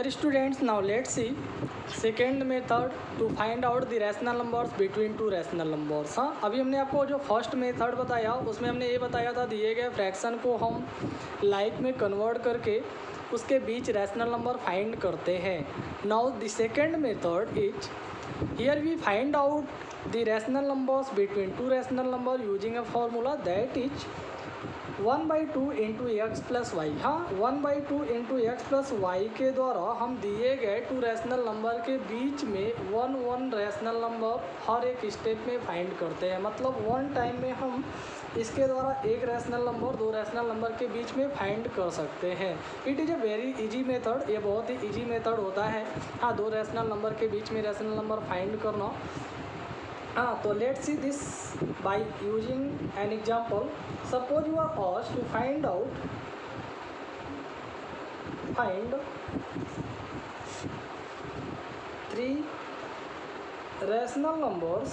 Dear students, now let's see second method to find out the rational numbers between two rational numbers। हाँ, अभी हमने आपको जो first method बताया उसमें हमने ये बताया था दिए गए फ्रैक्शन को हम लाइक में कन्वर्ट करके उसके बीच रैशनल नंबर फाइंड करते हैं। Now the second method is here we find out the rational numbers between two rational number using a formula that is 1/2 into X plus Y. हाँ, 1/2 into X plus Y के द्वारा हम दिए गए to rational number के बीच में one rational number हर एक step में फाइंड करते हैं। मतलब वन टाइम में हम इसके द्वारा एक रैशनल नंबर दो रैशनल नंबर के बीच में फाइंड कर सकते हैं। It is a very easy method, ये बहुत ही इजी मेथड होता है। हाँ, दो रैशनल नंबर के बीच में रैशनल नंबर फाइंड करना। हाँ, तो let's see this by using an example. Suppose you are asked to find three rational numbers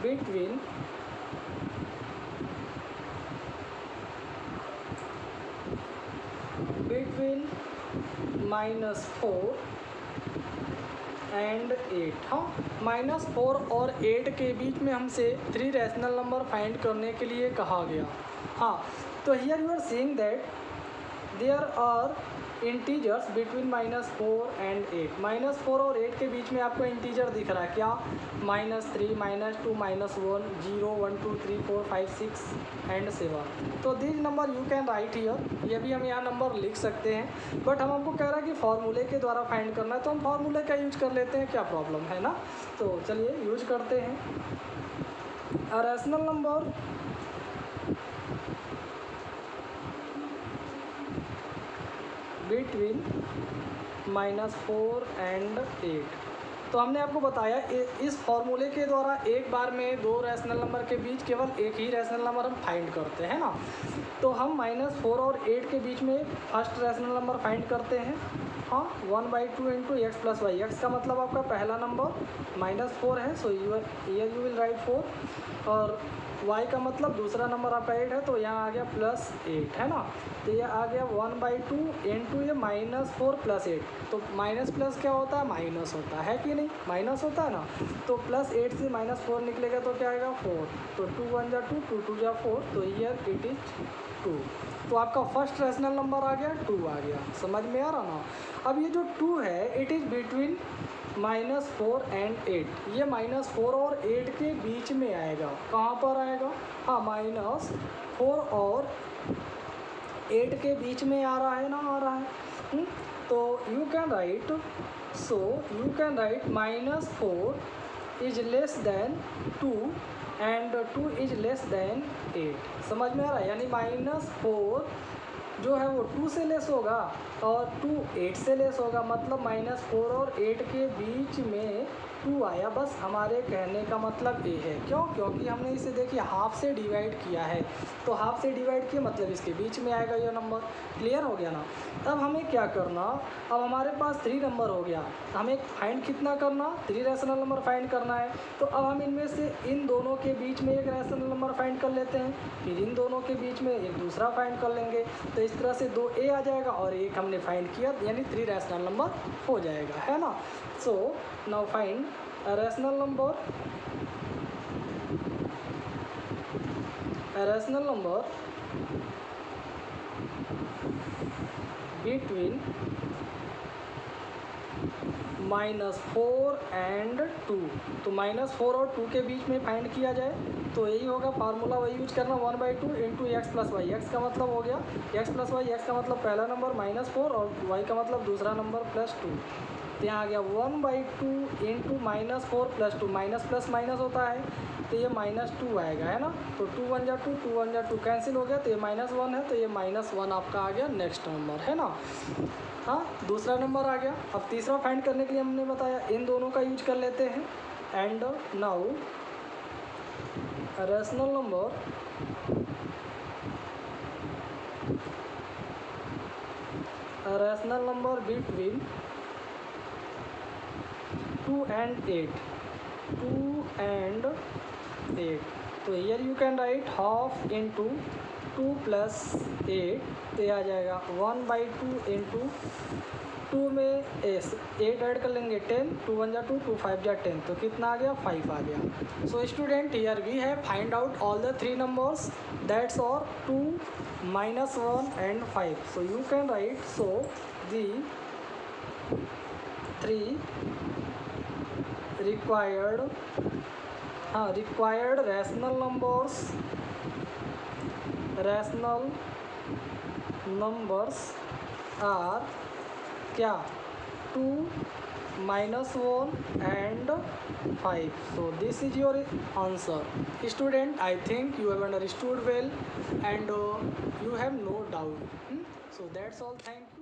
between -4 and 8। हाँ, -4 और 8 के बीच में हमसे 3 रैशनल नंबर फाइंड करने के लिए कहा गया। हाँ, तो here you are seeing that there are integers between -4 and 8। -4 और 8 के बीच में आपको इंटीजर दिख रहा है क्या? -3, -2, -1, 0, 1, 2, 3, 4, 5, 6 एंड 7। तो this number you can right here, ये भी हम यहाँ नंबर लिख सकते हैं। बट हम हमको कह रहा है कि फार्मूले के द्वारा फाइंड करना है, तो हम फार्मूले का यूज कर लेते हैं, क्या प्रॉब्लम है ना। तो चलिए यूज करते हैं। A rational number between -4 and 8। तो हमने आपको बताया इस फॉर्मूले के द्वारा एक बार में दो रैशनल नंबर के बीच केवल एक ही रैशनल नंबर हम फाइंड करते हैं ना। तो हम -4 और 8 के बीच में फर्स्ट रैशनल नंबर फाइंड करते हैं। हाँ, 1/2 into X plus Y. X का मतलब आपका पहला नंबर -4 है, सो यू विल राइट 4। और y का मतलब दूसरा नंबर आपका 8 है, तो यहाँ आ गया +8 है ना। तो ये आ गया 1/2 इंटू ये -4 + 8। तो माइनस प्लस क्या होता है? माइनस होता है कि नहीं? माइनस होता है ना। तो +8 से -4 निकलेगा तो क्या आएगा? 4। तो 2 1 जा 2, 2 2 जा 4, तो हियर इट इज 2। तो आपका फर्स्ट रैशनल नंबर आ गया 2 आ गया। समझ में आ रहा ना। अब ये जो 2 है इट इज़ बिटवीन -4 एंड 8। ये -4 और 8 के बीच में आएगा। कहाँ पर आएगा? हाँ, -4 और 8 के बीच में आ रहा है ना, आ रहा है। तो you can write, so you can right -4 is less than 2 and 2 is less than 8। समझ में आ रहा है? यानी -4 जो है वो 2 से लेस होगा और 2 8 से लेस होगा। मतलब -4 और 8 के बीच में 2 आया। बस हमारे कहने का मतलब ये है। क्यों? क्योंकि हमने इसे देखिए हाफ से डिवाइड किया है, तो हाफ से डिवाइड किया मतलब इसके बीच में आएगा ये नंबर। क्लियर हो गया ना। अब हमें क्या करना, अब हमारे पास 3 नंबर हो गया, हमें फाइंड कितना करना? 3 रैशनल नंबर फाइंड करना है। तो अब हम इनमें से इन दोनों के बीच में एक रैशनल नंबर फाइंड कर लेते हैं, फिर इन दोनों के बीच में एक दूसरा फाइंड कर लेंगे। तो इस तरह से 2 a आ जाएगा और एक हमने फाइंड किया, यानी 3 रैशनल नंबर हो जाएगा, है ना। So now find a rational number between -4 and 2। तो -4 और 2 के बीच में फाइंड किया जाए तो यही होगा फार्मूला, वही यूज करना, 1/2 into X plus Y. X का मतलब हो गया एक्स प्लस वाई, एक्स का मतलब पहला नंबर -4 और वाई का मतलब दूसरा नंबर +2। तो यहाँ आ गया 1/2 इंटू -4 + 2। माइनस प्लस माइनस होता है, तो ये -2 आएगा, है ना। तो 2 1 जा 2, 2 1 जा 2 कैंसिल हो गया, तो ये -1 है, तो ये -1 आपका आ गया नेक्स्ट नंबर, है ना। हाँ, दूसरा नंबर आ गया। अब तीसरा फाइंड करने के लिए हमने बताया इन दोनों का यूज कर लेते हैं। And now rational number between 2 and 8। 2 and 8 तो here you can right half into 2 plus 8, तो ये आ जाएगा 1/2 इंटू 2 में 8 ऐड कर लेंगे 10, 2 1 जा 2, 2 5 जा 10, तो कितना आ गया 5 आ गया। So student here we have find out all the 3 numbers that's और 2, -1 and 5। So you can write so the 3 required rational numbers are क्या 2, -1 and 5। so this is your answer student। I think you have understood well and you have no doubt। so that's all, thank you।